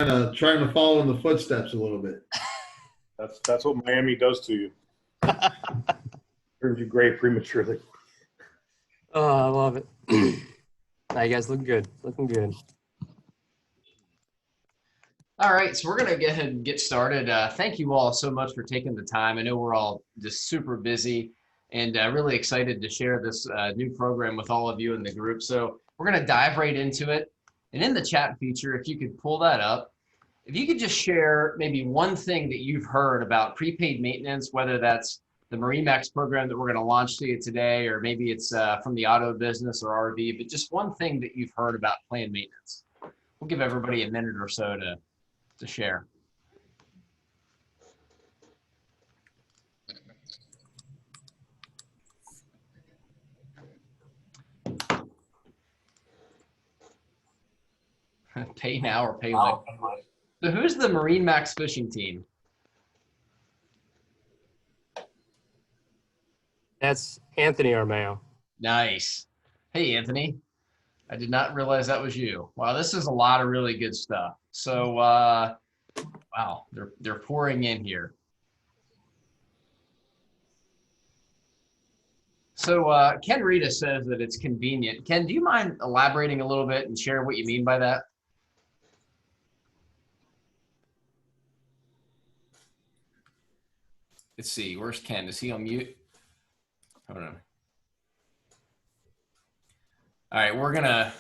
trying to follow in the footsteps a little bit. That's what Miami does to you. Turns you gray prematurely. Oh, I love it. Now you guys look good. Looking good. All right, so we're going to go ahead and get started. Thank you all so much for taking the time. I know we're all just super busy and really excited to share this new program with all of you in the group. So we're going to dive right into it. And in the chat feature, if you could pull that up, if you could just share maybe one thing that you've heard about prepaid maintenance, whether that's the MarineMax program that we're going to launch to you today, or maybe it's from the auto business or RV, but just one thing that you've heard about planned maintenance. We'll give everybody a minute or so to share. Pay now or pay later. So who's the MarineMax fishing team? That's Anthony Armao. Nice. Hey, Anthony. I did not realize that was you. Wow, this is a lot of really good stuff. So, wow, they're pouring in here. So Ken Rita says that it's convenient. Ken, do you mind elaborating a little bit and share what you mean by that? Let's see, where's Ken? Is he on mute? Hold on. All right, we're gonna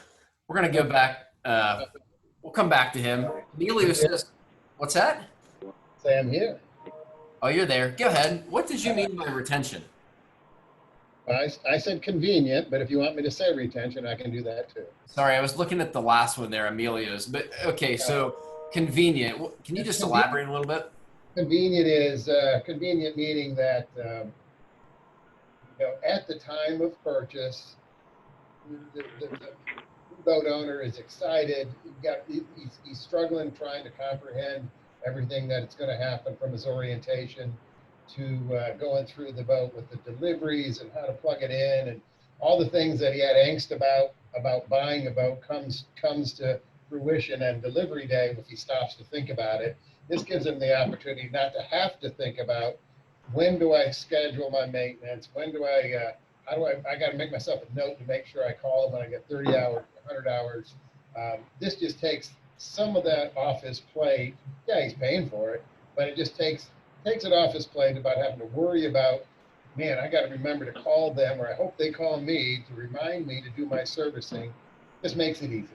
go back. We'll come back to him. Emilio says, what's that? Say I'm here. Oh, you're there. Go ahead. What did you mean by retention? I said convenient, but if you want me to say retention, I can do that too. Sorry, I was looking at the last one there, Emilio's. But okay, so convenient. Can you just elaborate a little bit? Convenient is convenient, meaning that at the time of purchase, the boat owner is excited. He's struggling trying to comprehend everything that it's going to happen from his orientation to going through the boat with the deliveries and how to plug it in, and all the things that he had angst about buying a boat comes to fruition and delivery day if he stops to think about it. This gives him the opportunity not to have to think about when do I schedule my maintenance, when do I got to make myself a note to make sure I call him when I get 30 hours, 100 hours. This just takes some of that off his plate. Yeah, he's paying for it, but it just takes it off his plate about having to worry about, man, I got to remember to call them, or I hope they call me to remind me to do my servicing. This makes it easy.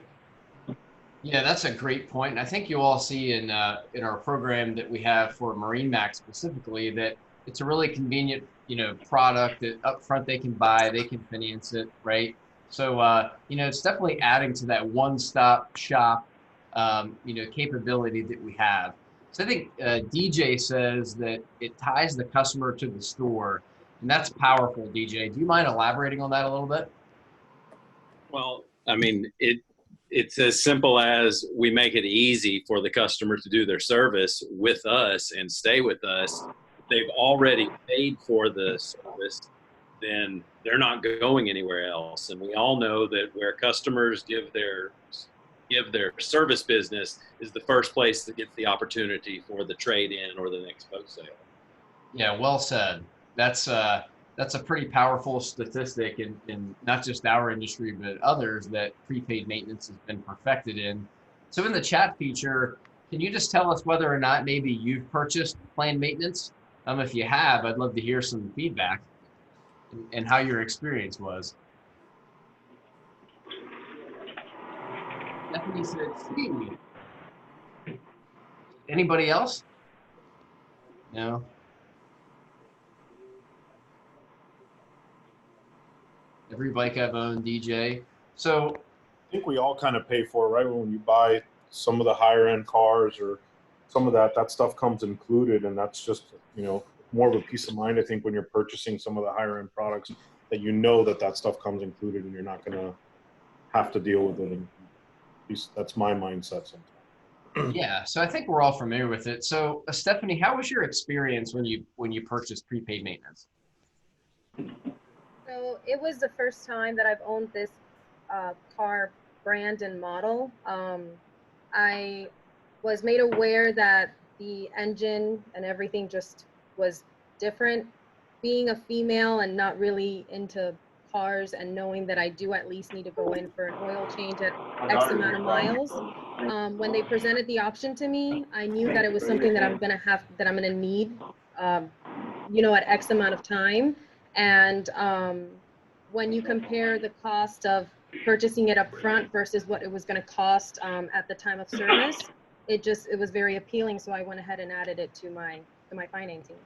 Yeah, that's a great point. And I think you all see in our program that we have for MarineMax specifically that it's a really convenient, product that up front they can buy, they can finance it, right? So, it's definitely adding to that one-stop shop, capability that we have. So I think DJ says that it ties the customer to the store, and that's powerful, DJ. Do you mind elaborating on that a little bit? Well, I mean, it's as simple as we make it easy for the customer to do their service with us and stay with us. If they've already paid for the service, then they're not going anywhere else. And we all know that where customers give their service business is the first place that gets the opportunity for the trade-in or the next boat sale. Yeah, well said. That's a pretty powerful statistic in not just our industry, but others that prepaid maintenance has been perfected in. So in the chat feature, can you just tell us whether or not maybe you've purchased planned maintenance? If you have, I'd love to hear some feedback and how your experience was. Stephanie said, "See." Anybody else? No. Every bike I've owned, DJ. So I think we all kind of pay for it, right? When you buy some of the higher end cars or some of that stuff comes included, and that's just, more of a peace of mind, I think, when you're purchasing some of the higher end products, that that stuff comes included and you're not going to have to deal with it. And at least that's my mindset sometimes. yeah, so I think we're all familiar with it. So Stephanie, how was your experience when you purchased prepaid maintenance? So it was the first time that I've owned this car brand and model. I was made aware that the engine and everything just was different. Being a female and not really into cars, and knowing that I do at least need to go in for an oil change at X amount of miles. When they presented the option to me, I knew that it was something that I'm gonna need, you know, at X amount of time. And when you compare the cost of purchasing it up front versus what it was gonna cost at the time of service, it was very appealing. So I went ahead and added it to my financing.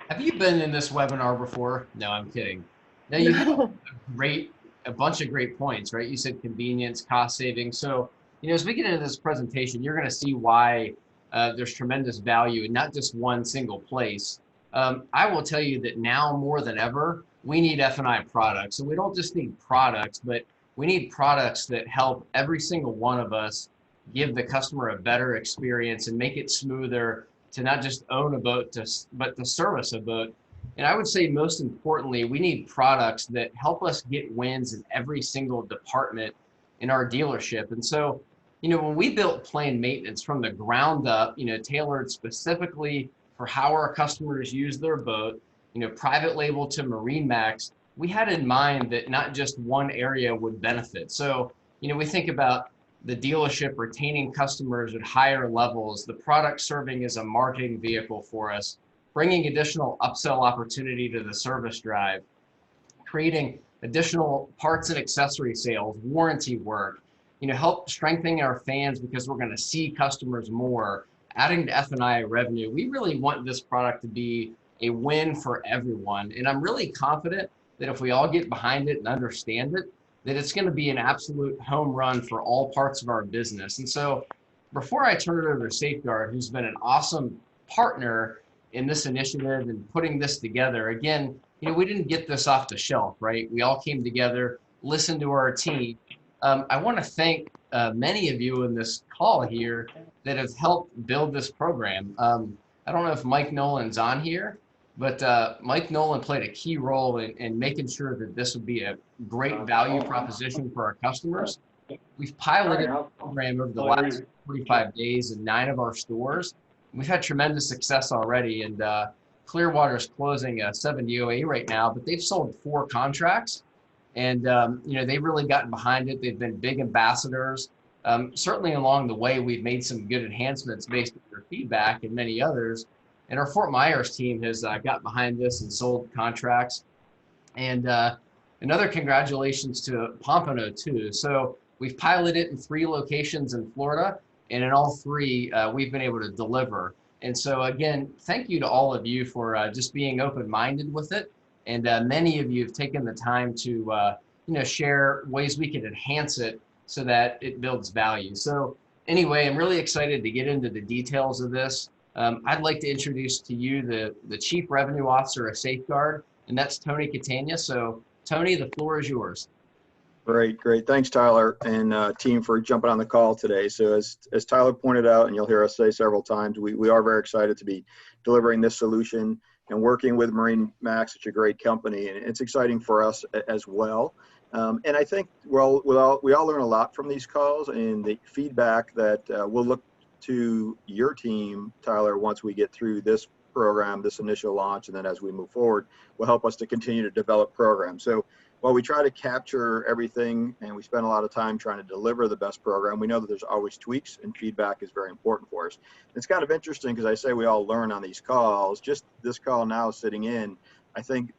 Have you been in this webinar before? No, I'm kidding. No, you had a bunch of great points, right? You said convenience, cost savings. So, you know, as we get into this presentation, you're going to see why there's tremendous value in not just one single place. I will tell you that now more than ever, we need F&I products. So we don't just need products, but we need products that help every single one of us give the customer a better experience and make it smoother to not just own a boat, but to service a boat. And I would say most importantly, we need products that help us get wins in every single department in our dealership. And so, you know, when we built Plane Maintenance from the ground up, you know, tailored specifically for how our customers use their boat, you know, private label to MarineMax, we had in mind that not just one area would benefit. So, you know, we think about the dealership retaining customers at higher levels, the product serving as a marketing vehicle for us, bringing additional upsell opportunity to the service drive, creating additional parts and accessory sales, warranty work, you know, help strengthening our fans because we're going to see customers more, adding to F&I revenue. We really want this product to be a win for everyone. And I'm really confident that if we all get behind it and understand it, that it's going to be an absolute home run for all parts of our business. And so before I turn it over to Safeguard, who's been an awesome partner in this initiative and putting this together, again, you know, we didn't get this off the shelf, right? We all came together, listened to our team. I want to thank many of you in this call here that have helped build this program. I don't know if Mike Nolan's on here, but Mike Nolan played a key role in making sure that this would be a great value proposition for our customers. We've piloted the program over the last 45 days in 9 of our stores. We've had tremendous success already, and Clearwater's closing a 7 DOA right now, but they've sold 4 contracts, and you know, they've really gotten behind it. They've been big ambassadors. Certainly along the way, we've made some good enhancements based on their feedback and many others. And our Fort Myers team has got behind this and sold contracts. And another congratulations to Pompano too. So we've piloted it in 3 locations in Florida, and in all 3, we've been able to deliver. And so again, thank you to all of you for just being open-minded with it. And many of you have taken the time to you know, share ways we can enhance it so that it builds value. So anyway, I'm really excited to get into the details of this. I'd like to introduce to you the Chief Revenue Officer of Safeguard, and that's Tony Catania. So Tony, the floor is yours. Great. Thanks, Tyler and team for jumping on the call today. So as Tyler pointed out, and you'll hear us say several times, we are very excited to be delivering this solution and working with MarineMax, such a great company. And it's exciting for us as well. And I think we all learn a lot from these calls, and the feedback that we'll look to your team, Tyler, once we get through this program, this initial launch, and then as we move forward, will help us to continue to develop programs. So while we try to capture everything and we spend a lot of time trying to deliver the best program, we know that there's always tweaks, and feedback is very important for us. It's kind of interesting because I say we all learn on these calls. Just this call now sitting in, I think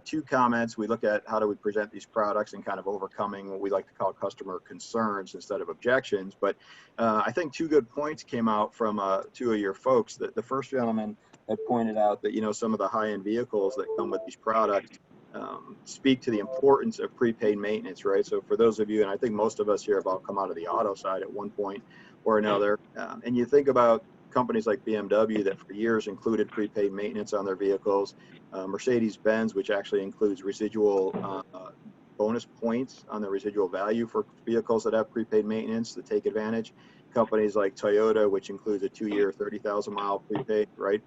2 comments. We look at how do we present these products and kind of overcoming what we like to call customer concerns instead of objections. But I think 2 good points came out from 2 of your folks. The first gentleman had pointed out that, you know, some of the high-end vehicles that come with these products speak to the importance of prepaid maintenance, right? So for those of you, and I think most of us here have all come out of the auto side at one point or another, and you think about companies like BMW that for years included prepaid maintenance on their vehicles, Mercedes-Benz, which actually includes residual bonus points on the residual value for vehicles that have prepaid maintenance to take advantage. companies like Toyota, which includes a 2-year, 30,000 mile prepaid, right?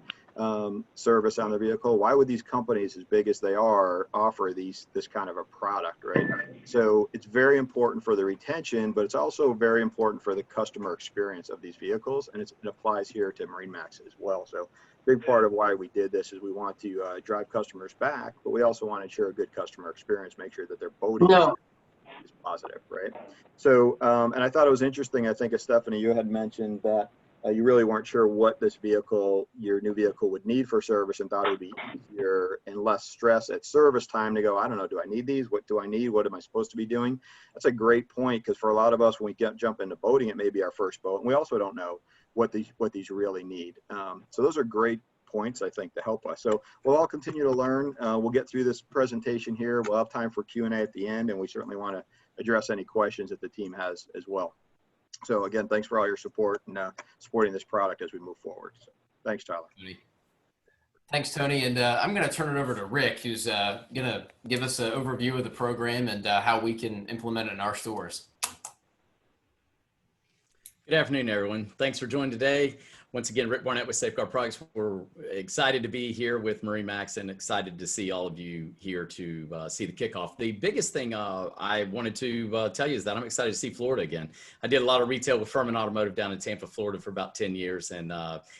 Service on the vehicle. Why would these companies, as big as they are, offer this kind of a product, right? So it's very important for the retention, but it's also very important for the customer experience of these vehicles, and it applies here to MarineMax as well. So big part of why we did this is we want to drive customers back, but we also want to ensure a good customer experience, make sure that their boating is positive, right? So, and I thought it was interesting. I think, Stephanie, you had mentioned that you really weren't sure what this vehicle, your new vehicle, would need for service, and thought it would be easier and less stress at service time to go, I don't know, do I need these? What do I need? What am I supposed to be doing? That's a great point, because for a lot of us, when we jump into boating, it may be our first boat, and we also don't know what these really need. So those are great points, I think, to help us. So we'll all continue to learn. We'll get through this presentation here. We'll have time for Q&A at the end, and we certainly want to address any questions that the team has as well. So again, thanks for all your support and supporting this product as we move forward. So thanks, Tyler. Thanks, Tony. And I'm going to turn it over to Rick, who's going to give us an overview of the program and how we can implement it in our stores. Good afternoon, everyone. Thanks for joining today. Once again, Rick Barnett with Safeguard Products. We're excited to be here with MarineMax and excited to see all of you here to see the kickoff. The biggest thing I wanted to tell you is that I'm excited to see Florida again. I did a lot of retail with Furman Automotive down in Tampa, Florida for about 10 years and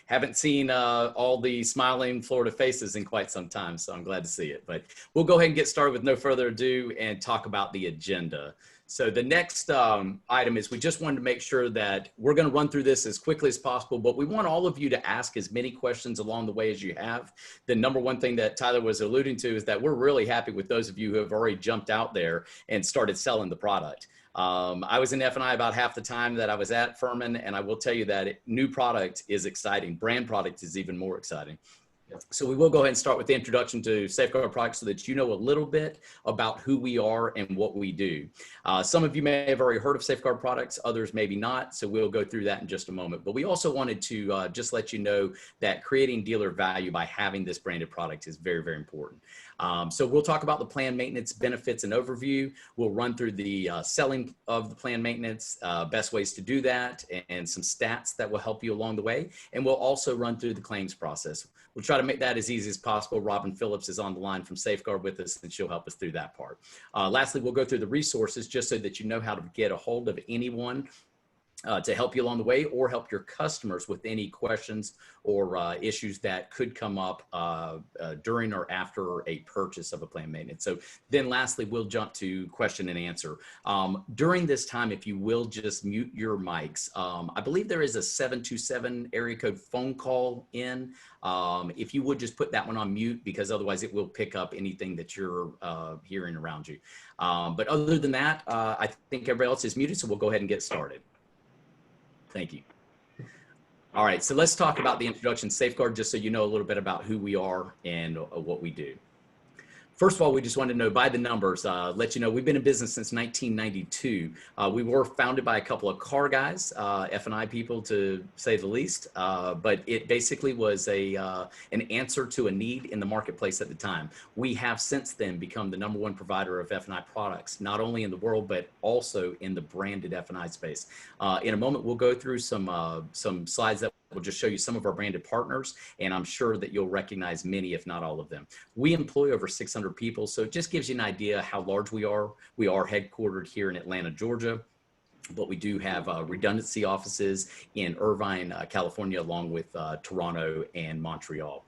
haven't seen all the smiling Florida faces in quite some time, so I'm glad to see it. But we'll go ahead and get started with no further ado and talk about the agenda. So the next item is we just wanted to make sure that we're going to run through this as quickly as possible, but we want all of you to ask as many questions along the way as you have. The number one thing that Tyler was alluding to is that we're really happy with those of you who have already jumped out there and started selling the product. I was in F&I about half the time that I was at Furman, and I will tell you that new product is exciting. Brand product is even more exciting. So we will go ahead and start with the introduction to Safeguard Products so that you know a little bit about who we are and what we do. Some of you may have already heard of Safeguard Products, others maybe not, so we'll go through that in just a moment. But we also wanted to just let you know that creating dealer value by having this branded product is very, very important. So we'll talk about the plan maintenance benefits and overview. We'll run through the selling of the plan maintenance, best ways to do that, and some stats that will help you along the way. And we'll also run through the claims process. We'll try to make that as easy as possible. Robin Phillips is on the line from Safeguard with us, and she'll help us through that part. Lastly, we'll go through the resources just so that you know how to get a hold of anyone to help you along the way or help your customers with any questions or issues that could come up during or after a purchase of a plan maintenance. So then lastly, we'll jump to question and answer. During this time, if you will just mute your mics. I believe there is a 727 area code phone call in. If you would just put that one on mute, because otherwise it will pick up anything that you're hearing around you. But other than that, I think everybody else is muted, so we'll go ahead and get started. Thank you. All right, so let's talk about the introduction to Safeguard, just so you know a little bit about who we are and what we do. First of all, we just wanted to know by the numbers, let you know we've been in business since 1992. We were founded by a couple of car guys, F&I people to say the least, but it basically was an answer to a need in the marketplace at the time. We have since then become the #1 provider of F&I products, not only in the world, but also in the branded F&I space. In a moment, we'll go through some slides that will just show you some of our branded partners, and I'm sure that you'll recognize many, if not all of them. We employ over 600 people, so it just gives you an idea how large we are. We are headquartered here in Atlanta, Georgia, but we do have redundancy offices in Irvine, California, along with Toronto and Montreal.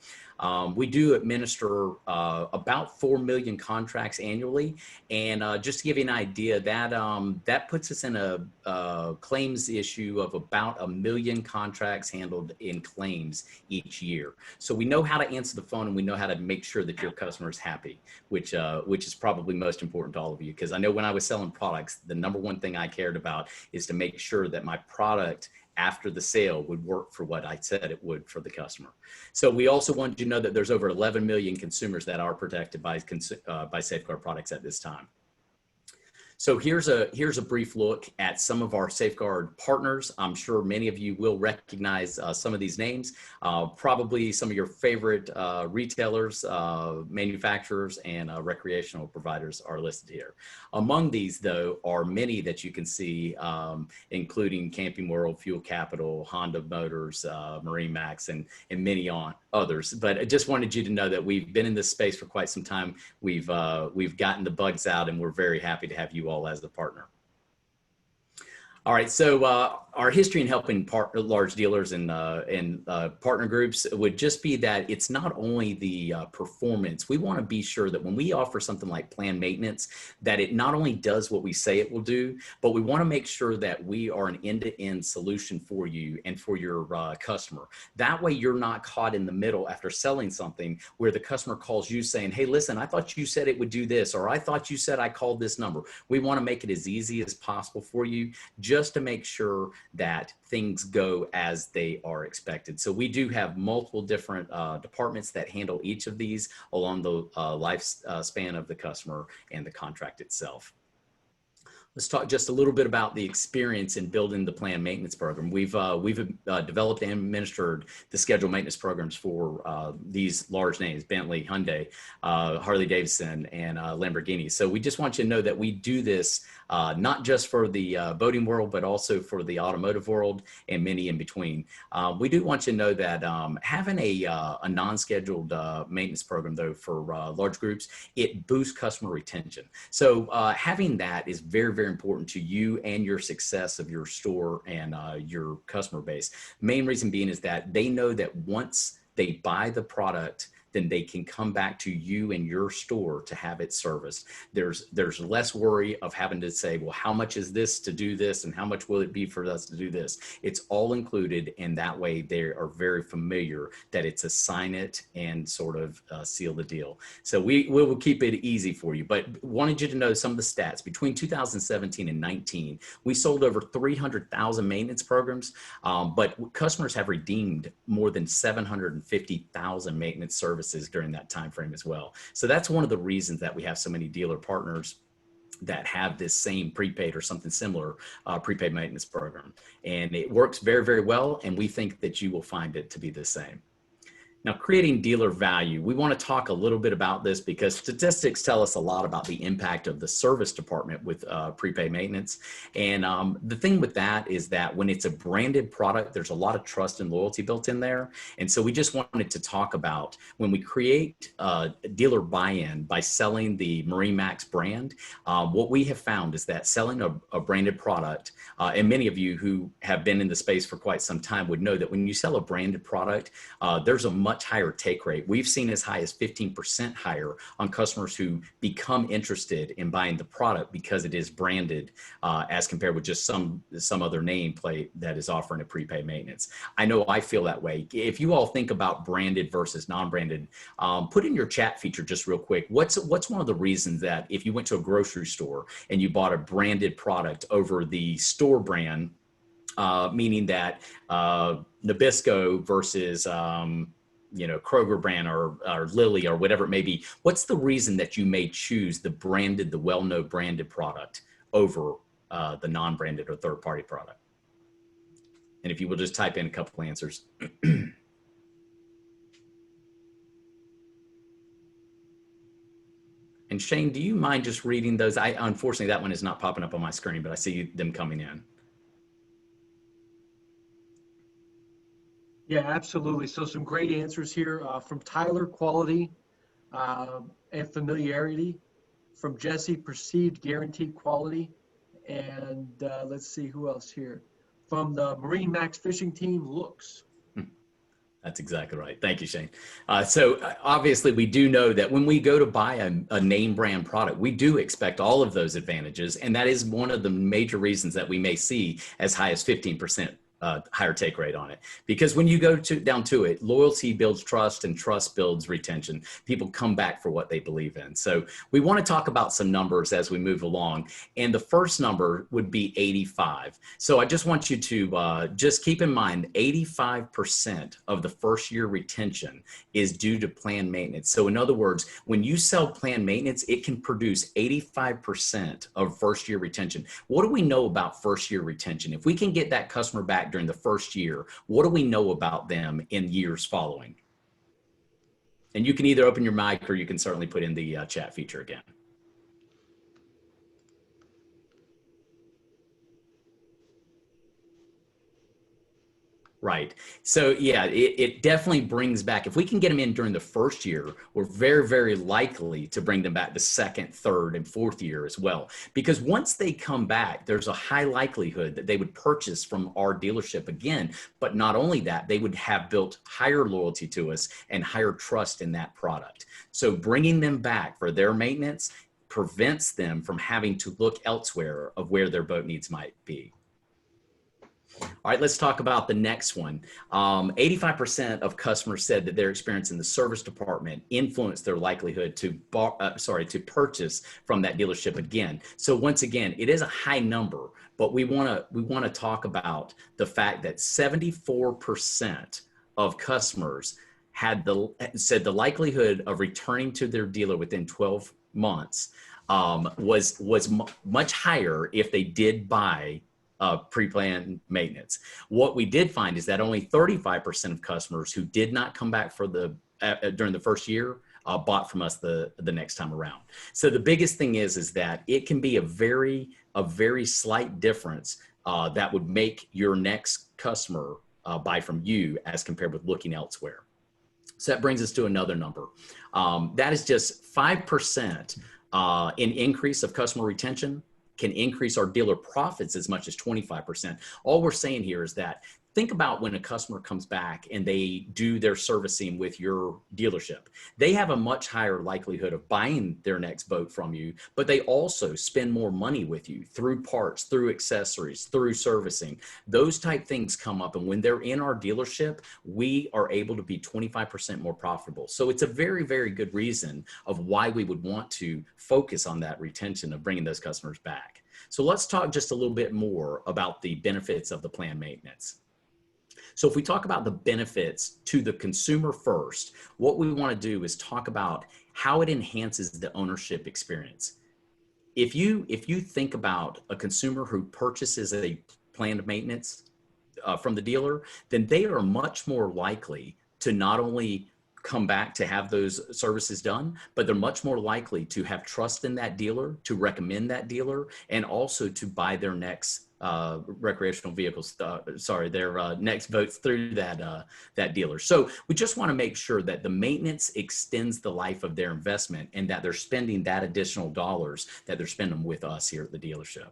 We do administer about 4 million contracts annually. And just to give you an idea, that puts us in a claims issue of about 1 million contracts handled in claims each year. So we know how to answer the phone, and we know how to make sure that your customer is happy, which is probably most important to all of you. Because I know when I was selling products, the #1 thing I cared about is to make sure that my product after the sale would work for what I said it would for the customer. So we also want you to know that there's over 11 million consumers that are protected by Safeguard Products at this time. So here's a brief look at some of our Safeguard partners. I'm sure many of you will recognize some of these names. Probably some of your favorite retailers, manufacturers, and recreational providers are listed here. Among these, though, are many that you can see, including Camping World, Fuel Capital, Honda Motors, MarineMax, and many others. But I just wanted you to know that we've been in this space for quite some time. We've gotten the bugs out, and we're very happy to have you all as the partner. All right, so our history in helping large dealers and partner groups would just be that it's not only the performance. We want to be sure that when we offer something like planned maintenance, that it not only does what we say it will do, but we want to make sure that we are an end-to-end solution for you and for your customer. That way you're not caught in the middle after selling something where the customer calls you saying, hey, listen, I thought you said it would do this, or I thought you said I called this number. We want to make it as easy as possible for you, just to make sure that things go as they are expected. So we do have multiple different departments that handle each of these along the lifespan of the customer and the contract itself. Let's talk just a little bit about the experience in building the planned maintenance program. We've developed and administered the scheduled maintenance programs for these large names: Bentley, Hyundai, Harley Davidson, and Lamborghini. So we just want you to know that we do this not just for the boating world, but also for the automotive world and many in between. We do want you to know that having a non-scheduled maintenance program, though, for large groups, it boosts customer retention. So having that is very, very important to you and your success of your store and your customer base. Main reason being is that they know that once they buy the product, then they can come back to you and your store to have it serviced. There's less worry of having to say, well, how much is this to do this, and how much will it be for us to do this? It's all included, and that way they are very familiar that it's a sign it and sort of seal the deal. So we will keep it easy for you, but wanted you to know some of the stats. Between 2017 and 19, we sold over 300,000 maintenance programs, but customers have redeemed more than 750,000 maintenance services during that time frame as well. So that's one of the reasons that we have so many dealer partners that have this same prepaid or something similar prepaid maintenance program. And it works very, very well. And we think that you will find it to be the same. Now, creating dealer value, we want to talk a little bit about this because statistics tell us a lot about the impact of the service department with prepaid maintenance. And the thing with that is that when it's a branded product, there's a lot of trust and loyalty built in there. And so we just wanted to talk about when we create dealer buy-in by selling the MarineMax brand, what we have found is that selling a branded product, and many of you who have been in the space for quite some time would know that when you sell a branded product, there's a much higher take rate. We've seen as high as 15% higher on customers who become interested in buying the product because it is branded as compared with just some other nameplate that is offering a prepaid maintenance. I know I feel that way. If you all think about branded versus non-branded, put in your chat feature just real quick. What's one of the reasons that if you went to a grocery store and you bought a branded product over the store brand, meaning that Nabisco versus Kroger brand or Lilly or whatever it may be, what's the reason that you may choose the branded, the well-known branded product over the non-branded or third-party product? And if you will just type in a couple answers. And Shane, do you mind just reading those? Unfortunately, that one is not popping up on my screen, but I see them coming in. Yeah, absolutely. So some great answers here from Tyler, quality and familiarity. From Jesse, perceived guaranteed quality. And let's see who else here. From the MarineMax fishing team, looks. That's exactly right. Thank you, Shane. So obviously we do know that when we go to buy a name brand product, we do expect all of those advantages. And that is one of the major reasons that we may see as high as 15% higher take rate on it. Because when you go down to it, loyalty builds trust and trust builds retention. People come back for what they believe in. So we want to talk about some numbers as we move along. And the first number would be 85. So I just want you to just keep in mind 85% of the first year retention is due to planned maintenance. So in other words, when you sell planned maintenance, it can produce 85% of first year retention. What do we know about first year retention? If we can get that customer back during the first year, what do we know about them in years following? And you can either open your mic or you can certainly put in the chat feature again. Right. So yeah, it definitely brings back, if we can get them in during the first year, we're very, very likely to bring them back the second, third, and fourth year as well. Because once they come back, there's a high likelihood that they would purchase from our dealership again. But not only that, they would have built higher loyalty to us and higher trust in that product. So bringing them back for their maintenance prevents them from having to look elsewhere of where their boat needs might be. All right, let's talk about the next one. 85% of customers said that their experience in the service department influenced their likelihood to purchase from that dealership again. So once again, it is a high number, but we want to talk about the fact that 74% of customers said the likelihood of returning to their dealer within 12 months was much higher if they did buy pre-planned maintenance. What we did find is that only 35% of customers who did not come back for during the first year bought from us the next time around. So the biggest thing is that it can be a very slight difference that would make your next customer buy from you as compared with looking elsewhere. So that brings us to another number. That is just 5% in increase of customer retention can increase our dealer profits as much as 25%. All we're saying here is that think about when a customer comes back and they do their servicing with your dealership. They have a much higher likelihood of buying their next boat from you, but they also spend more money with you through parts, through accessories, through servicing. Those type things come up, and when they're in our dealership, we are able to be 25% more profitable. So it's a very, very good reason of why we would want to focus on that retention of bringing those customers back. So let's talk just a little bit more about the benefits of the planned maintenance. So if we talk about the benefits to the consumer first, what we want to do is talk about how it enhances the ownership experience. If you think about a consumer who purchases a planned maintenance from the dealer, then they are much more likely to not only come back to have those services done, but they're much more likely to have trust in that dealer, to recommend that dealer, and also to buy their next recreational vehicles, their next boats through that dealer. So we just want to make sure that the maintenance extends the life of their investment and that they're spending that additional dollars that they're spending with us here at the dealership.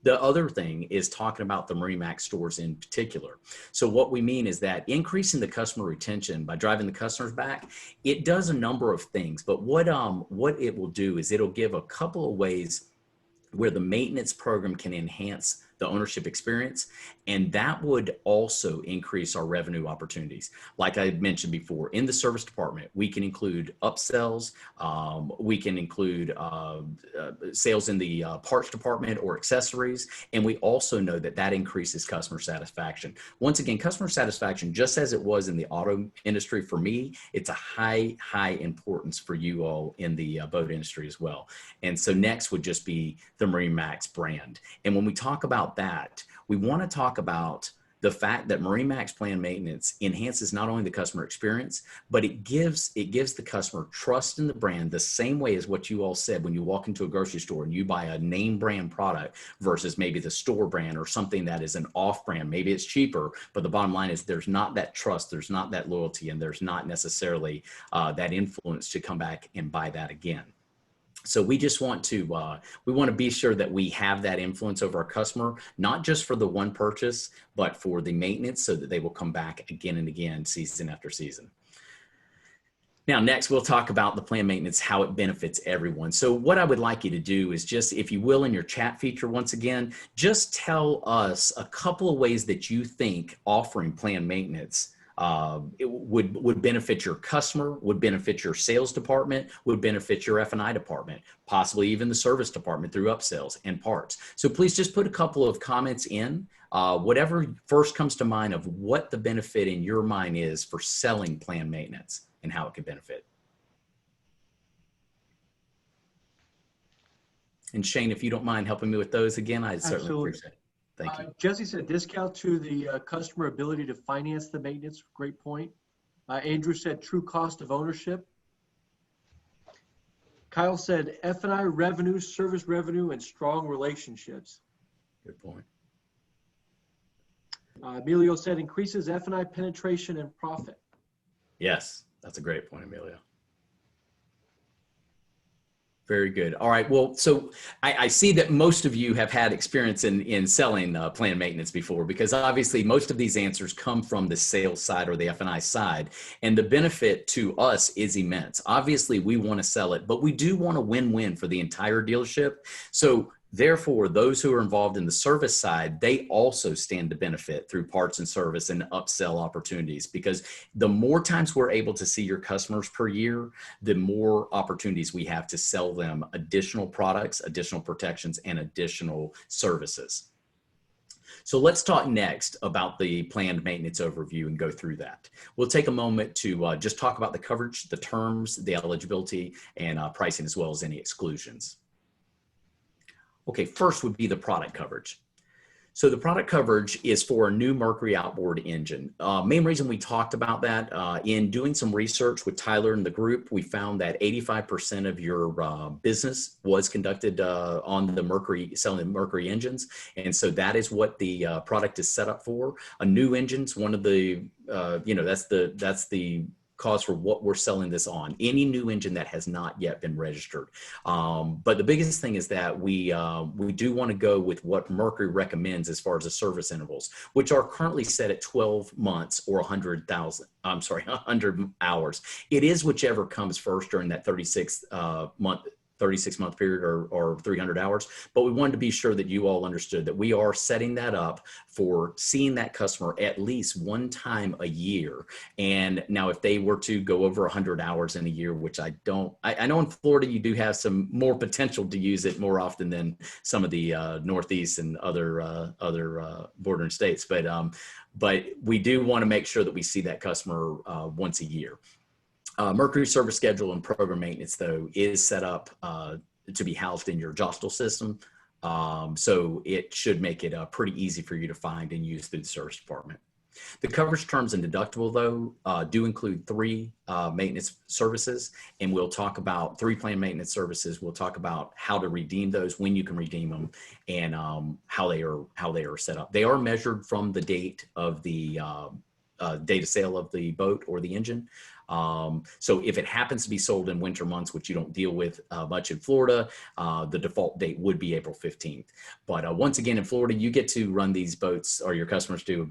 The other thing is talking about the MarineMax stores in particular. So what we mean is that increasing the customer retention by driving the customers back, it does a number of things, but what it will do is it'll give a couple of ways where the maintenance program can enhance the ownership experience, and that would also increase our revenue opportunities. Like I mentioned before, in the service department, we can include upsells, we can include sales in the parts department or accessories, and we also know that that increases customer satisfaction. Once again, customer satisfaction, just as it was in the auto industry for me, it's a high importance for you all in the boat industry as well. And so next would just be the MarineMax brand. And when we talk about that, we want to talk about the fact that MarineMax planned maintenance enhances not only the customer experience, but it gives the customer trust in the brand the same way as what you all said when you walk into a grocery store and you buy a name brand product versus maybe the store brand or something that is an off brand. Maybe it's cheaper, but the bottom line is there's not that trust, there's not that loyalty, and there's not necessarily that influence to come back and buy that again. So we just want to, we want to be sure that we have that influence over our customer, not just for the one purchase, but for the maintenance so that they will come back again and again, season after season. Now, next, we'll talk about the plan maintenance, how it benefits everyone. So what I would like you to do is just, if you will, in your chat feature, once again, just tell us a couple of ways that you think offering plan maintenance it would benefit your customer, would benefit your sales department, would benefit your F&I department, possibly even the service department through upsells and parts. So please just put a couple of comments in, whatever first comes to mind of what the benefit in your mind is for selling plan maintenance and how it could benefit. And Shane, if you don't mind helping me with those again, I'd certainly Absolutely. appreciate it. Thank you. Jesse said discount to the customer ability to finance the maintenance. Great point. Andrew said true cost of ownership. Kyle said F&I revenue, service revenue, and strong relationships. Good point. Emilio said increases F&I penetration and profit. Yes, that's a great point, Emilio. Very good. All right. Well, so I see that most of you have had experience in selling plan maintenance before, because obviously most of these answers come from the sales side or the F&I side. And the benefit to us is immense. Obviously, we want to sell it, but we do want a win-win for the entire dealership. So therefore, those who are involved in the service side, they also stand to benefit through parts and service and upsell opportunities, because the more times we're able to see your customers per year, the more opportunities we have to sell them additional products, additional protections, and additional services. So let's talk next about the planned maintenance overview and go through that. We'll take a moment to just talk about the coverage, the terms, the eligibility, and pricing, as well as any exclusions. Okay, first would be the product coverage. So the product coverage is for a new Mercury outboard engine. Main reason we talked about that, in doing some research with Tyler and the group, we found that 85% of your business was conducted on the Mercury, selling Mercury engines. And so that is what the product is set up for. A new engine's one of the, that's the cause for what we're selling this on, any new engine that has not yet been registered. But the biggest thing is that we do want to go with what Mercury recommends as far as the service intervals, which are currently set at 12 months or 100 hours. It is whichever comes first during that 36-month period or 300 hours. But we wanted to be sure that you all understood that we are setting that up for seeing that customer at least one time a year. And now if they were to go over 100 hours in a year, which I know in Florida, you do have some more potential to use it more often than some of the Northeast and other bordering states. But we do want to make sure that we see that customer once a year. Mercury service schedule and program maintenance, though, is set up to be housed in your Jostle system. So it should make it pretty easy for you to find and use through the service department. The coverage terms and deductible, though, do include 3 maintenance services, and we'll talk about 3 planned maintenance services. We'll talk about how to redeem those, when you can redeem them, and how they are set up. They are measured from the date of the date of sale of the boat or the engine. So if it happens to be sold in winter months, which you don't deal with much in Florida, the default date would be April 15th. But once again, in Florida, you get to run these boats, or your customers do,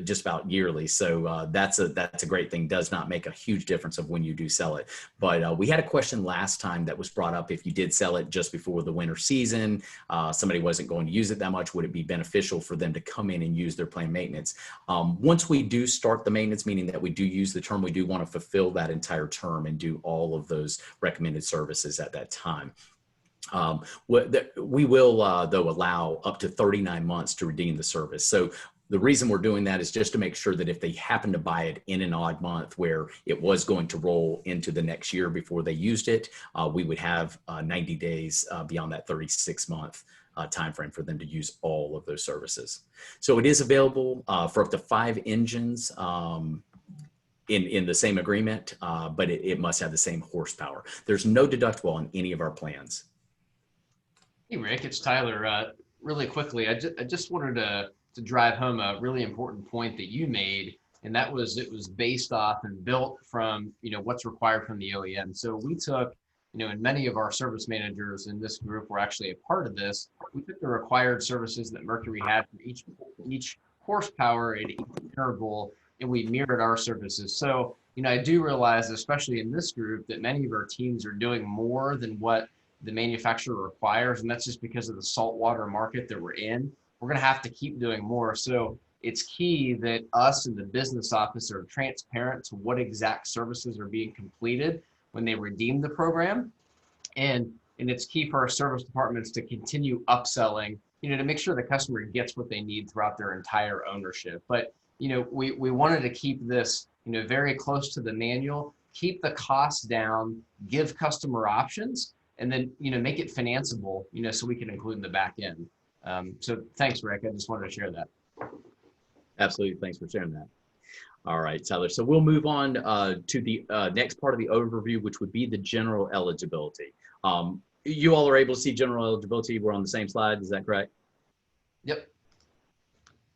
just about yearly. So that's a great thing. Does not make a huge difference of when you do sell it. But we had a question last time that was brought up: if you did sell it just before the winter season, somebody wasn't going to use it that much, would it be beneficial for them to come in and use their planned maintenance? Once we do start the maintenance, meaning that we do use the term, we do want to fulfill that entire term and do all of those recommended services at that time. We will, though, allow up to 39 months to redeem the service. So the reason we're doing that is just to make sure that if they happen to buy it in an odd month where it was going to roll into the next year before they used it, we would have 90 days beyond that 36-month timeframe for them to use all of those services. So it is available for up to 5 engines in the same agreement, but it must have the same horsepower. There's no deductible on any of our plans. Hey, Rick, it's Tyler. Really quickly, I just wanted to drive home a really important point that you made, and that was it was based off and built from what's required from the OEM. So we took, and many of our service managers in this group were actually a part of this. We took the required services that Mercury had for each horsepower at each interval, and we mirrored our services. So I do realize, especially in this group, that many of our teams are doing more than what the manufacturer requires, and that's just because of the saltwater market that we're in. We're going to have to keep doing more. So it's key that us in the business office are transparent to what exact services are being completed when they redeem the program. And it's key for our service departments to continue upselling, to make sure the customer gets what they need throughout their entire ownership. But, we wanted to keep this, very close to the manual, keep the costs down, give customer options, and then, make it financeable, so we can include in the back end. So thanks, Rick. I just wanted to share that. Absolutely. Thanks for sharing that. All right, Tyler. So we'll move on to the next part of the overview, which would be the general eligibility. You all are able to see general eligibility. We're on the same slide. Is that correct? Yep.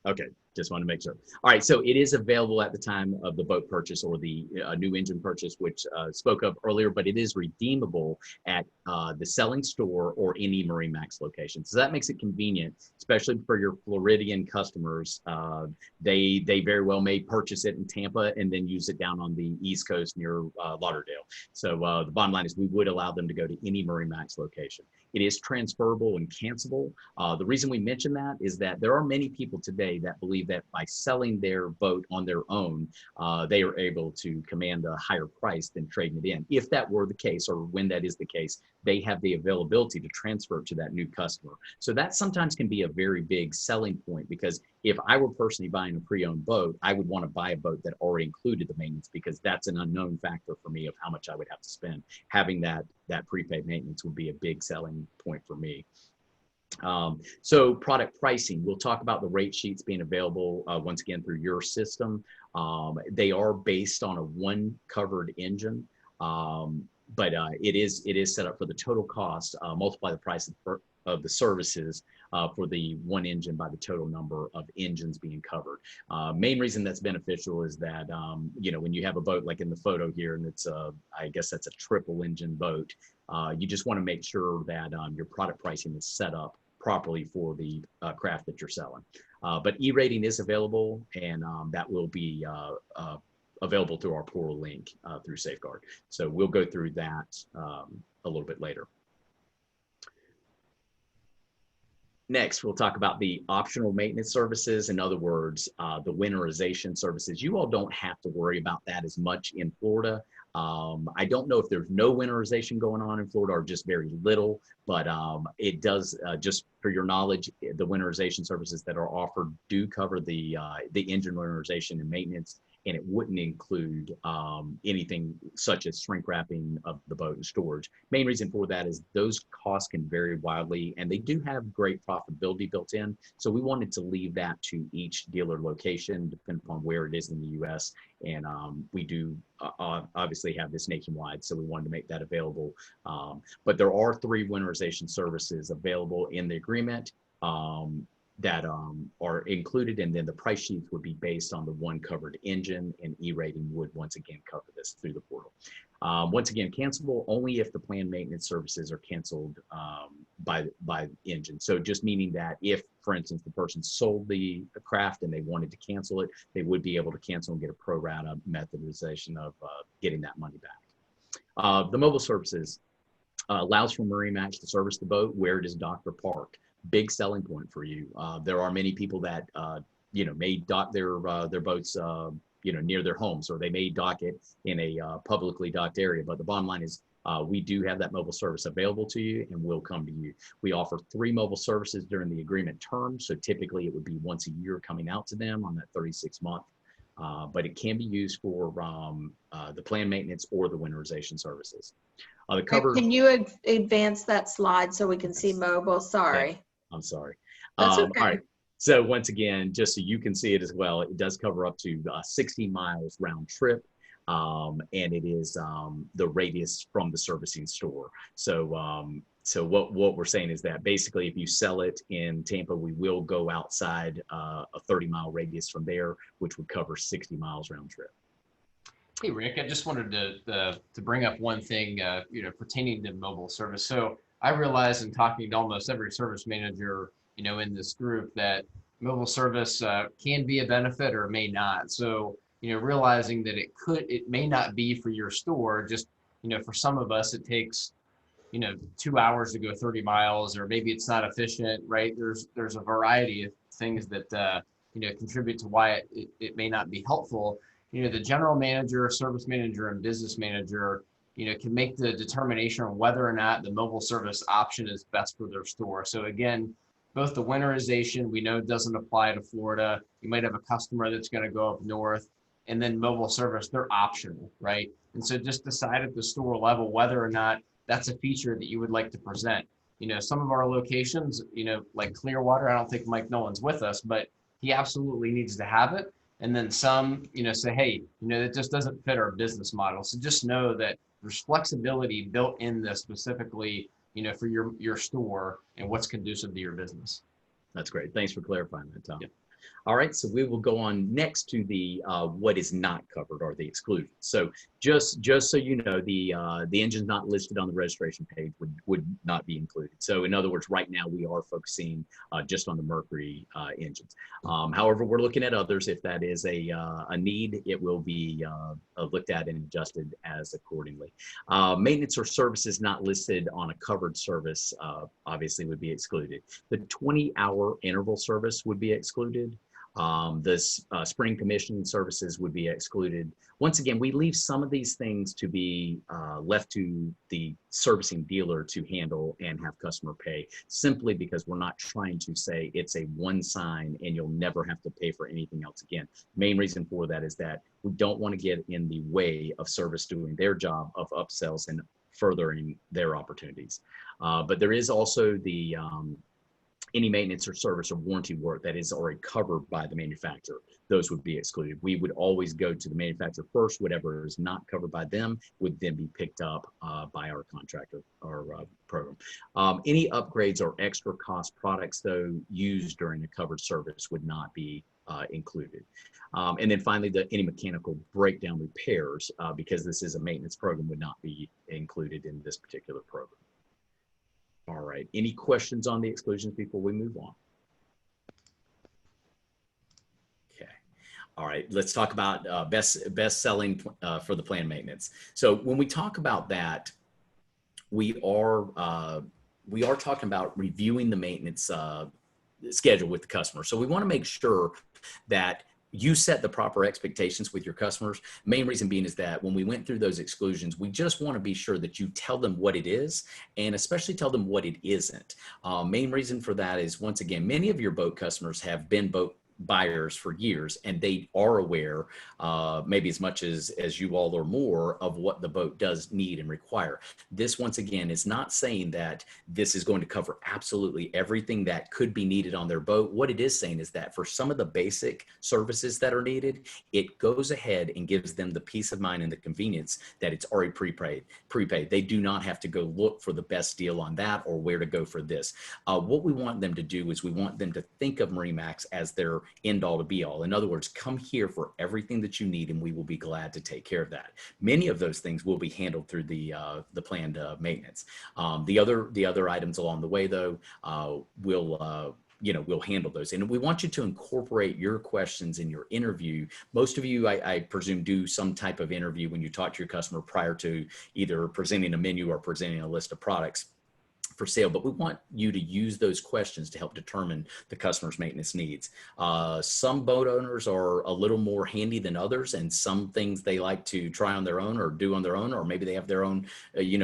Okay. Just want to make sure. All right, so it is available at the time of the boat purchase or the new engine purchase, which spoke of earlier, but it is redeemable at the selling store or any MarineMax location. So that makes it convenient, especially for your Floridian customers. They very well may purchase it in Tampa and then use it down on the East Coast near Lauderdale. So the bottom line is we would allow them to go to any MarineMax location. It is transferable and cancelable. The reason we mention that is that there are many people today that believe that by selling their boat on their own, they are able to command a higher price than trading it in. If that were the case, or when that is the case, they have the availability to transfer it to that new customer. So that sometimes can be a very big selling point, because if I were personally buying a pre-owned boat, I would want to buy a boat that already included the maintenance, because that's an unknown factor for me of how much I would have to spend. Having that prepaid maintenance would be a big selling point for me. So product pricing, we'll talk about the rate sheets being available once again through your system. They are based on a one covered engine, but it is set up for the total cost, multiply the price of the services for the one engine by the total number of engines being covered. Main reason that's beneficial is that, when you have a boat like in the photo here, and it's I guess that's a triple engine boat, you just want to make sure that your product pricing is set up properly for the craft that you're selling. But E-rating is available, and that will be available through our portal link through Safeguard. So we'll go through that a little bit later. Next, we'll talk about the optional maintenance services. In other words, the winterization services. You all don't have to worry about that as much in Florida. I don't know if there's no winterization going on in Florida or just very little, but it does, just for your knowledge, the winterization services that are offered do cover the engine winterization and maintenance, and it wouldn't include anything such as shrink wrapping of the boat and storage. Main reason for that is those costs can vary wildly, and they do have great profitability built in. So we wanted to leave that to each dealer location, depending upon where it is in the U.S. And we do obviously have this nationwide, so we wanted to make that available. But there are 3 winterization services available in the agreement that are included, and then the price sheets would be based on the one covered engine, and E-rating would once again cover this through the portal. Once again, cancelable only if the planned maintenance services are canceled by engine. So just meaning that if, for instance, the person sold the craft and they wanted to cancel it, they would be able to cancel and get a pro rata methodization of getting that money back. The mobile services allows for MarineMax to service the boat where it is docked or parked. Big selling point for you. There are many people that may dock their boats near their homes, or they may dock it in a publicly docked area. But the bottom line is we do have that mobile service available to you, and will come to you. We offer 3 mobile services during the agreement term, so typically it would be once a year coming out to them on that 36-month. But it can be used for the planned maintenance or the winterization services. The cover. Can you advance that slide so we can see mobile? Sorry. Okay. I'm sorry. That's okay. All right. So once again, just so you can see it as well, it does cover up to 60 miles round trip. And it is the radius from the servicing store. So so what we're saying is that basically if you sell it in Tampa, we will go outside a 30-mile radius from there, which would cover 60 miles round trip. Hey, Rick, I just wanted to bring up one thing, pertaining to mobile service. So I realize in talking to almost every service manager, in this group, that mobile service can be a benefit or may not. So realizing that it may not be for your store. Just, for some of us, it takes, 2 hours to go 30 miles, or maybe it's not efficient, right? There's a variety of things that, contribute to why it may not be helpful. The general manager, service manager, and business manager, can make the determination on whether or not the mobile service option is best for their store. So again, both the winterization, we know doesn't apply to Florida. You might have a customer that's going to go up north, and then mobile service, they're optional, right? And so just decide at the store level whether or not that's a feature that you would like to present. Some of our locations, like Clearwater, I don't think Mike Nolan's with us, but he absolutely needs to have it. And then some, say, hey, that just doesn't fit our business model. So just know that there's flexibility built in this specifically, for your store and what's conducive to your business. That's great. Thanks for clarifying that, Tom. Yep. All right, so we will go on next to the what is not covered, or the exclusions. So just so you know, the engines not listed on the registration page would not be included. So in other words, right now we are focusing just on the Mercury engines. However, we're looking at others. If that is a need, it will be looked at and adjusted as accordingly. Maintenance or services not listed on a covered service obviously would be excluded. The 20-hour interval service would be excluded. The spring commissioning services would be excluded. Once again, we leave some of these things to be left to the servicing dealer to handle and have customer pay, simply because we're not trying to say it's a one sign and you'll never have to pay for anything else again. Main reason for that is that we don't want to get in the way of service doing their job of upsells and furthering their opportunities. But there is also the any maintenance or service or warranty work that is already covered by the manufacturer. Those would be excluded. We would always go to the manufacturer first. Whatever is not covered by them would then be picked up by our contractor or program. Any upgrades or extra cost products, though, used during a covered service would not be included. And then finally, any mechanical breakdown repairs, because this is a maintenance program, would not be included in this particular program. All right, any questions on the exclusions before we move on? Okay, all right, let's talk about best selling for the planned maintenance. So when we talk about that, we are talking about reviewing the maintenance schedule with the customer. So we want to make sure that you set the proper expectations with your customers. Main reason being is that when we went through those exclusions, we just want to be sure that you tell them what it is, and especially tell them what it isn't. Main reason for that is, once again, many of your boat customers have been boat buyers for years, and they are aware, maybe as much as you all or more, of what the boat does need and require. This, once again, is not saying that this is going to cover absolutely everything that could be needed on their boat. What it is saying is that for some of the basic services that are needed, it goes ahead and gives them the peace of mind and the convenience that it's already prepaid. They do not have to go look for the best deal on that or where to go for this. What we want them to do is we want them to think of MarineMax as their end all to be all. In other words, come here for everything that you need, and we will be glad to take care of that. Many of those things will be handled through the planned maintenance. The other items along the way, though, we'll handle those. And we want you to incorporate your questions in your interview. Most of you, I presume, do some type of interview when you talk to your customer prior to either presenting a menu or presenting a list of products for sale, but we want you to use those questions to help determine the customer's maintenance needs. Some boat owners are a little more handy than others, and some things they like to try on their own or do on their own, or maybe they have their own,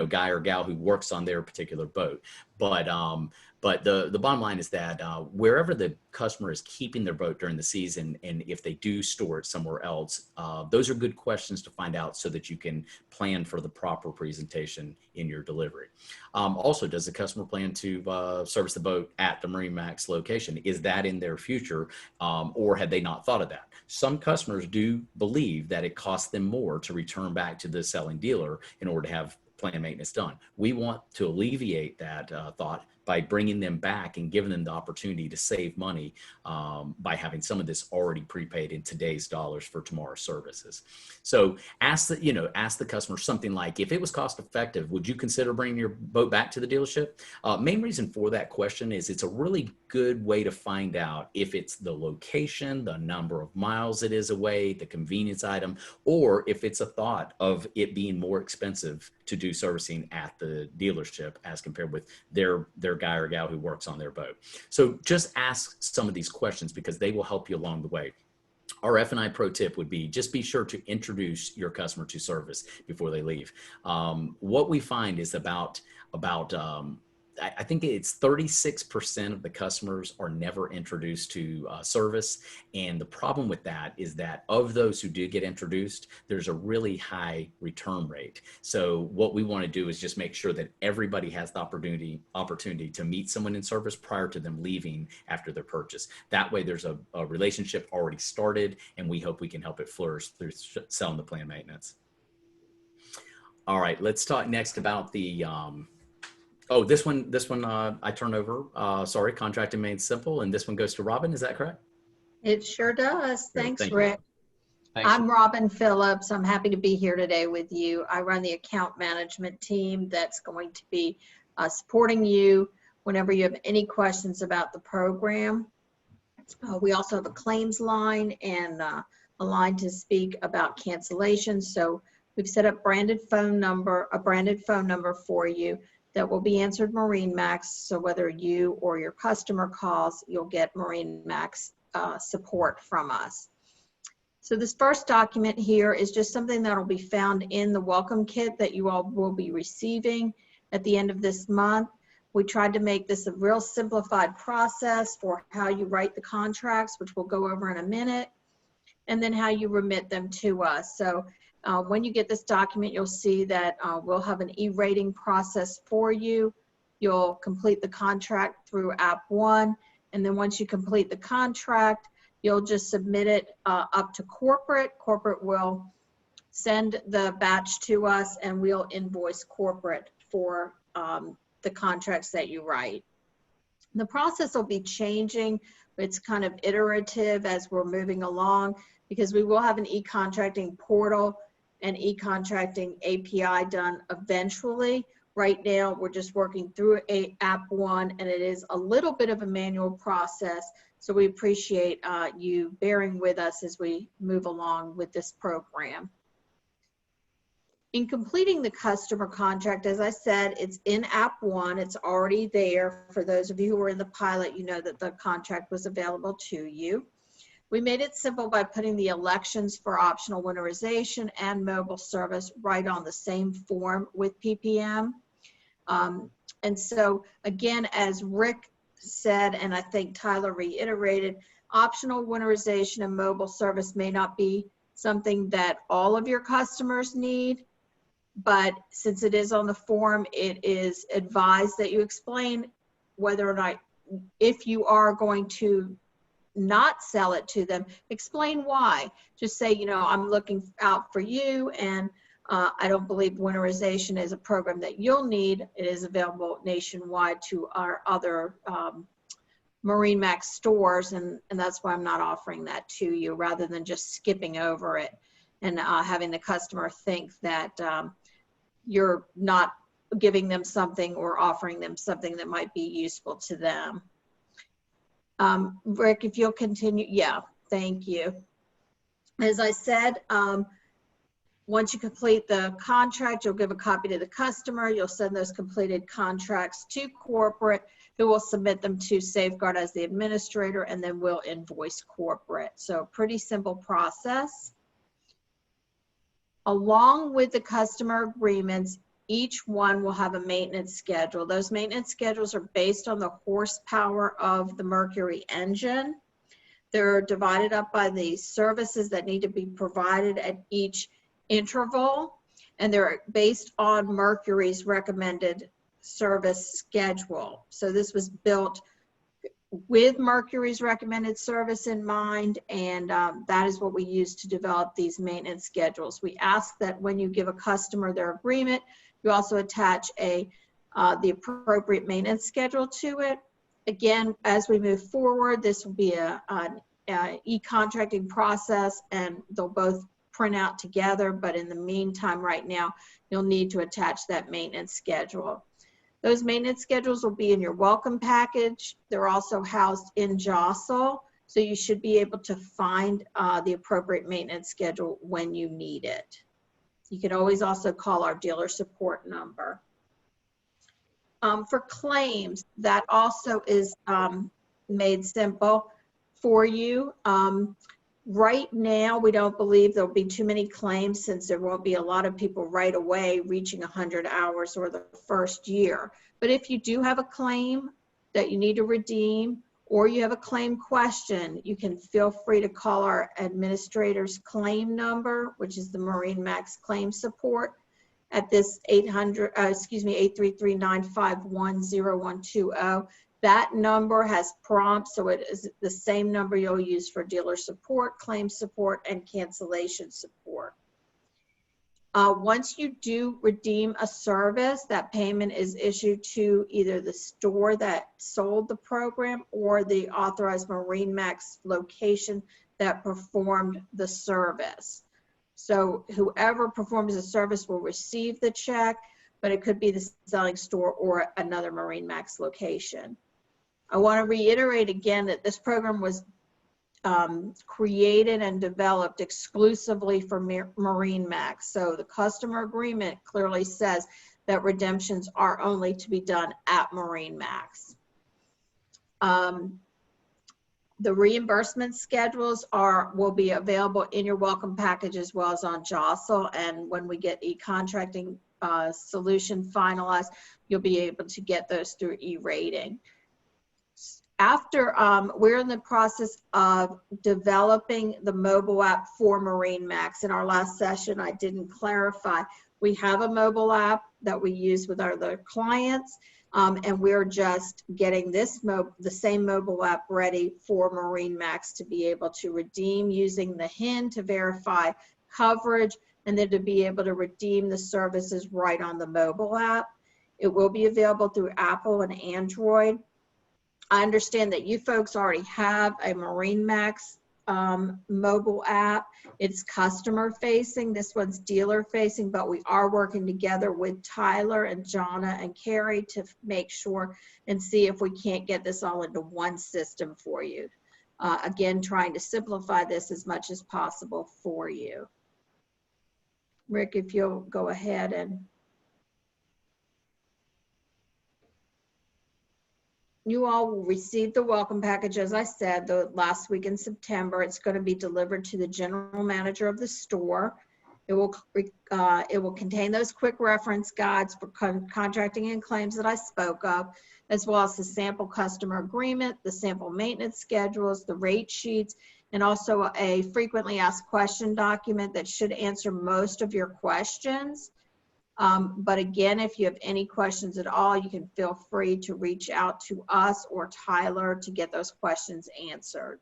guy or gal who works on their particular boat. But the bottom line is that wherever the customer is keeping their boat during the season, and if they do store it somewhere else, those are good questions to find out so that you can plan for the proper presentation in your delivery. Also, does the customer plan to service the boat at the MarineMax location? Is that in their future, or had they not thought of that? Some customers do believe that it costs them more to return back to the selling dealer in order to have planned maintenance done. We want to alleviate that thought by bringing them back and giving them the opportunity to save money by having some of this already prepaid in today's dollars for tomorrow's services. So ask the customer something like, if it was cost effective, would you consider bringing your boat back to the dealership? Main reason for that question is it's a really good way to find out if it's the location, the number of miles it is away, the convenience item, or if it's a thought of it being more expensive to do servicing at the dealership as compared with their guy or gal who works on their boat. So just ask some of these questions because they will help you along the way. Our F&I pro tip would be just be sure to introduce your customer to service before they leave. What we find is about I think it's 36% of the customers are never introduced to service. And the problem with that is that of those who do get introduced, there's a really high return rate. So what we want to do is just make sure that everybody has the opportunity to meet someone in service prior to them leaving after their purchase. That way there's a relationship already started, and we hope we can help it flourish through selling the planned maintenance. All right, let's talk next about the oh, this one I turn over. Sorry, contracting made simple, and this one goes to Robin. Is that correct? It sure does. Great, Thanks, thank you. Rick. Thanks. I'm Robin Phillips. I'm happy to be here today with you. I run the account management team that's going to be supporting you whenever you have any questions about the program. We also have a claims line and a line to speak about cancellations. So we've set up a branded phone number for you that will be answered MarineMax. So whether you or your customer calls, you'll get MarineMax support from us. So this first document here is just something that will be found in the welcome kit that you all will be receiving at the end of this month. We tried to make this a real simplified process for how you write the contracts, which we'll go over in a minute, and then how you remit them to us. So when you get this document, you'll see that we'll have an e-rating process for you. You'll complete the contract through App One, and then once you complete the contract, you'll just submit it up to corporate. Corporate will send the batch to us, and we'll invoice corporate for the contracts that you write. The process will be changing. It's kind of iterative as we're moving along because we will have an e-contracting portal and e-contracting API done eventually. Right now, we're just working through App One, and it is a little bit of a manual process. So we appreciate you bearing with us as we move along with this program. In completing the customer contract, as I said, it's in App One. It's already there. For those of you who were in the pilot, you know that the contract was available to you. We made it simple by putting the elections for optional winterization and mobile service right on the same form with PPM. And so again, as Rick said, and I think Tyler reiterated, optional winterization and mobile service may not be something that all of your customers need, but since it is on the form, it is advised that you explain whether or not, if you are going to not sell it to them, explain why. Just say, you know, I'm looking out for you, and I don't believe winterization is a program that you'll need. It is available nationwide to our other MarineMax stores, and that's why I'm not offering that to you, rather than just skipping over it and having the customer think that you're not giving them something or offering them something that might be useful to them. Rick, if you'll continue. Yeah, thank you. As I said, once you complete the contract, you'll give a copy to the customer. You'll send those completed contracts to corporate, who will submit them to Safeguard as the administrator, and then we'll invoice corporate. So pretty simple process. Along with the customer agreements, each one will have a maintenance schedule. Those maintenance schedules are based on the horsepower of the Mercury engine. They're divided up by the services that need to be provided at each interval, and they're based on Mercury's recommended service schedule. So this was built with Mercury's recommended service in mind, and that is what we use to develop these maintenance schedules. We ask that when you give a customer their agreement, you also attach the appropriate maintenance schedule to it. Again, as we move forward, this will be an e-contracting process, and they'll both print out together, but in the meantime, right now, you'll need to attach that maintenance schedule. Those maintenance schedules will be in your welcome package. They're also housed in Jostle, so you should be able to find the appropriate maintenance schedule when you need it. You can always also call our dealer support number. For claims, that also is made simple for you. Right now, we don't believe there'll be too many claims since there won't be a lot of people right away reaching 100 hours or the first year. But if you do have a claim that you need to redeem, or you have a claim question, you can feel free to call our administrator's claim number, which is the MarineMax claim support at this 833-951-0120. That number has prompts, so it is the same number you'll use for dealer support, claim support, and cancellation support. Once you do redeem a service, that payment is issued to either the store that sold the program or the authorized MarineMax location that performed the service. So whoever performs the service will receive the check, but it could be the selling store or another MarineMax location. I want to reiterate again that this program was created and developed exclusively for MarineMax. So the customer agreement clearly says that redemptions are only to be done at MarineMax. The reimbursement schedules will be available in your welcome package as well as on Jostle. And when we get e-contracting solution finalized, you'll be able to get those through e-rating. After we're in the process of developing the mobile app for MarineMax. In our last session, I didn't clarify. We have a mobile app that we use with our other clients, and we're just getting the same mobile app ready for MarineMax to be able to redeem using the HIN to verify coverage, and then to be able to redeem the services right on the mobile app. It will be available through Apple and Android. I understand that you folks already have a MarineMax mobile app. It's customer facing. This one's dealer facing, but we are working together with Tyler and Jonna and Carrie to make sure and see if we can't get this all into one system for you. Again, trying to simplify this as much as possible for you. Rick, if you'll go ahead and. You all will receive the welcome package, as I said, the last week in September. It's going to be delivered to the general manager of the store. It will contain those quick reference guides for contracting and claims that I spoke of, as well as the sample customer agreement, the sample maintenance schedules, the rate sheets, and also a frequently asked question document that should answer most of your questions. But again, if you have any questions at all, you can feel free to reach out to us or Tyler to get those questions answered.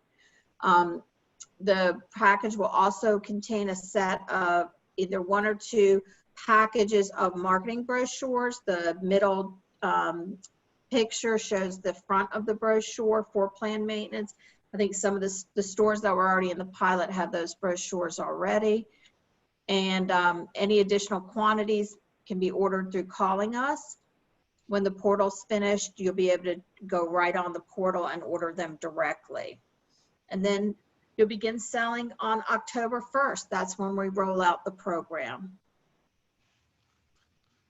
The package will also contain a set of either 1 or 2 packages of marketing brochures. The middle picture shows the front of the brochure for plan maintenance. I think some of the stores that were already in the pilot have those brochures already. And any additional quantities can be ordered through calling us. When the portal's finished, you'll be able to go right on the portal and order them directly. And then you'll begin selling on October 1st. That's when we roll out the program.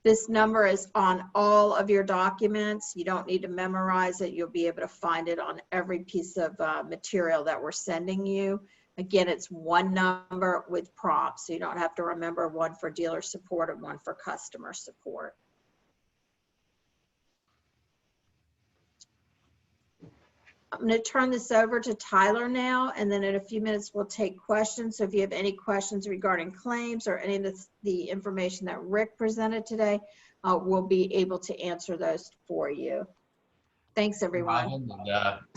This number is on all of your documents. You don't need to memorize it. You'll be able to find it on every piece of material that we're sending you. Again, it's one number with prompts, so you don't have to remember one for dealer support and one for customer support. I'm going to turn this over to Tyler now, and then in a few minutes we'll take questions. So if you have any questions regarding claims or any of the information that Rick presented today, we'll be able to answer those for you. Thanks, everyone.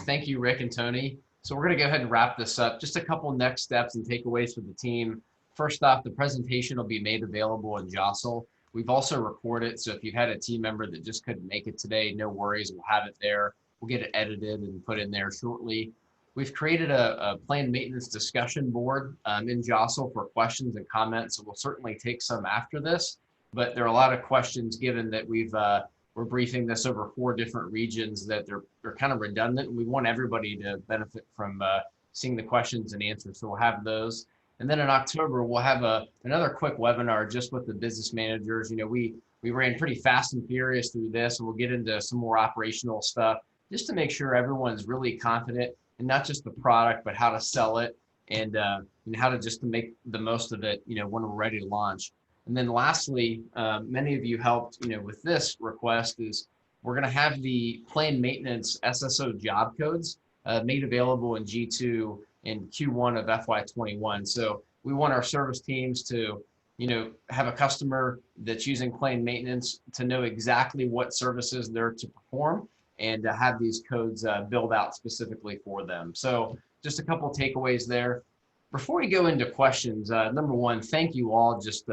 Thank you, Rick and Tony. So we're going to go ahead and wrap this up. Just a couple next steps and takeaways for the team. First off, the presentation will be made available in Jostle. We've also recorded, so if you had a team member that just couldn't make it today, no worries, we'll have it there. We'll get it edited and put in there shortly. We've created a planned maintenance discussion board in Jostle for questions and comments, so we'll certainly take some after this. But there are a lot of questions given that we've we're briefing this over 4 different regions that they're kind of redundant. We want everybody to benefit from seeing the questions and answers. So we'll have those. And then in October, we'll have another quick webinar just with the business managers. You know, we ran pretty fast and furious through this, and we'll get into some more operational stuff just to make sure everyone's really confident in not just the product, but how to sell it and how to just to make the most of it, you know, when we're ready to launch. And then lastly, many of you helped, you know, with this request is we're going to have the planned maintenance SSO job codes made available in G2 in Q1 of FY21. So we want our service teams to, you know, have a customer that's using planned maintenance to know exactly what services they're to perform and to have these codes built out specifically for them. So just a couple of takeaways there. Before we go into questions, number one, thank you all just,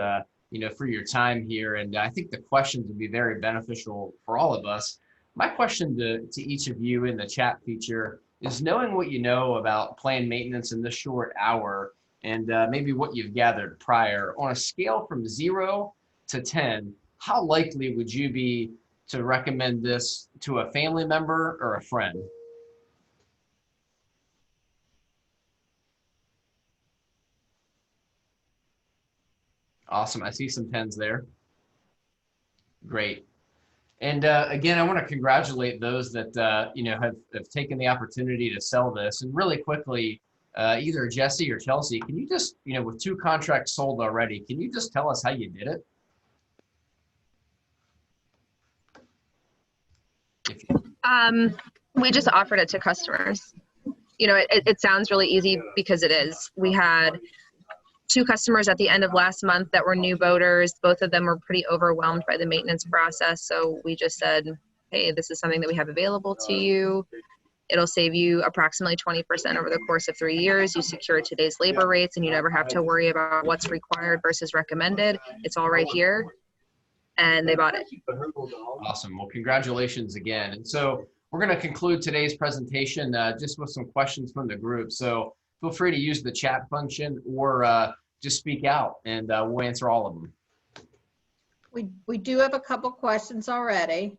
you know, for your time here. And I think the questions will be very beneficial for all of us. My question to each of you in the chat feature is, knowing what you know about planned maintenance in this short hour and maybe what you've gathered prior, on a scale from 0 to 10, how likely would you be to recommend this to a family member or a friend? Awesome. I see some 10s there. Great. And again, I want to congratulate those that you know have taken the opportunity to sell this. And really quickly, either Jesse or Chelsea, can you just, you know, with 2 contracts sold already, can you just tell us how you did it? We just offered it to customers. You know, it sounds really easy because it is. We had 2 customers at the end of last month that were new boaters. Both of them were pretty overwhelmed by the maintenance process. So we just said, hey, this is something that we have available to you. It'll save you approximately 20% over the course of 3 years. You secure today's labor rates and you never have to worry about what's required versus recommended. It's all right here. And they bought it. Awesome. Well, congratulations again. And so we're going to conclude today's presentation just with some questions from the group. So feel free to use the chat function or just speak out and we'll answer all of them. We do have a couple questions already.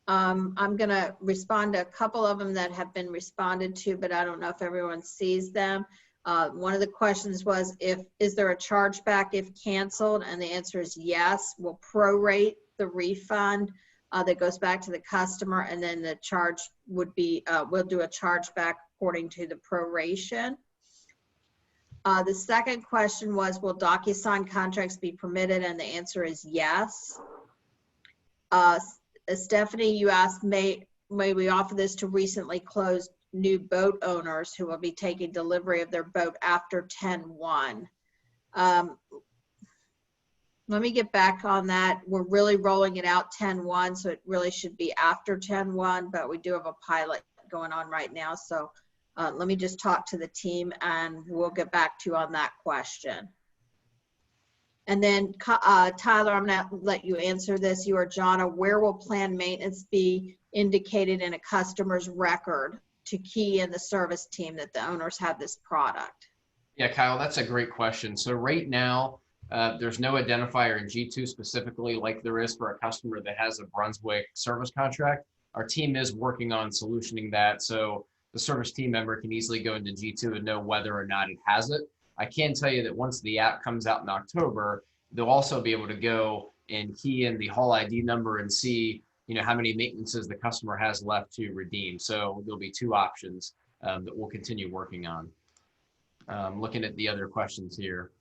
I'm going to respond to a couple of them that have been responded to, but I don't know if everyone sees them. One of the questions was, is there a chargeback if canceled? And the answer is yes. We'll prorate the refund that goes back to the customer, and then the charge would be, we'll do a chargeback according to the proration. The second question was, will DocuSign contracts be permitted? And the answer is yes. Stephanie, you asked, may we offer this to recently closed new boat owners who will be taking delivery of their boat after 10/1. Let me get back on that. We're really rolling it out 10/1, so it really should be after 10/1, but we do have a pilot going on right now. So let me just talk to the team and we'll get back to you on that question. And then Tyler, I'm gonna let you answer this. You or Jonna, where will planned maintenance be indicated in a customer's record to key in the service team that the owners have this product? Yeah, Kyle, that's a great question. So right now, there's no identifier in G2 specifically like there is for a customer that has a Brunswick service contract. Our team is working on solutioning that, so the service team member can easily go into G2 and know whether or not it has it. I can tell you that once the app comes out in October, they'll also be able to go and key in the haul ID number and see, you know, how many maintenances the customer has left to redeem. So there'll be 2 options that we'll continue working on. Looking at the other questions here.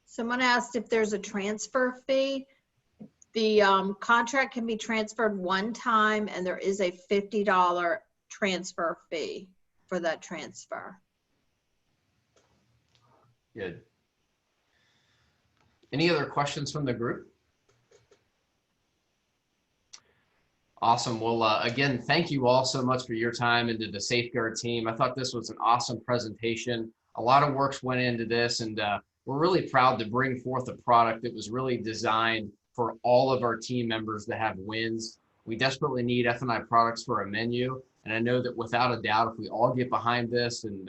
Someone asked if there's a transfer fee. The contract can be transferred one time, and there is a $50 transfer fee for that transfer. Good. Any other questions from the group? Awesome. Well, again, thank you all so much for your time and to the Safeguard team. I thought this was an awesome presentation. A lot of work went into this, and we're really proud to bring forth a product that was really designed for all of our team members to have wins. We desperately need F&I products for our menu, and I know that without a doubt, if we all get behind this and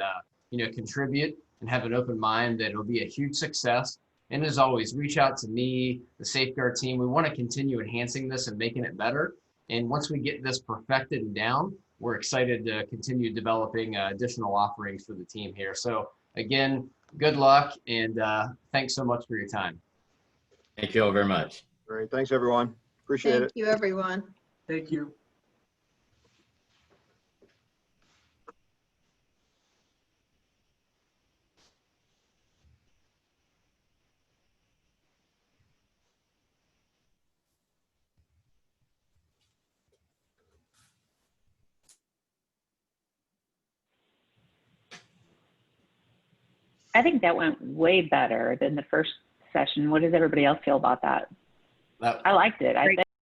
you know, contribute and have an open mind, that it'll be a huge success. And as always, reach out to me, the Safeguard team. We want to continue enhancing this and making it better. And once we get this perfected and down, we're excited to continue developing additional offerings for the team here. So again, good luck, and thanks so much for your time. Thank you all very much. Great. Thanks, everyone. Appreciate Thank it. you, everyone. Thank you. I think that went way better than the first session. What does everybody else feel about that? I liked it. I think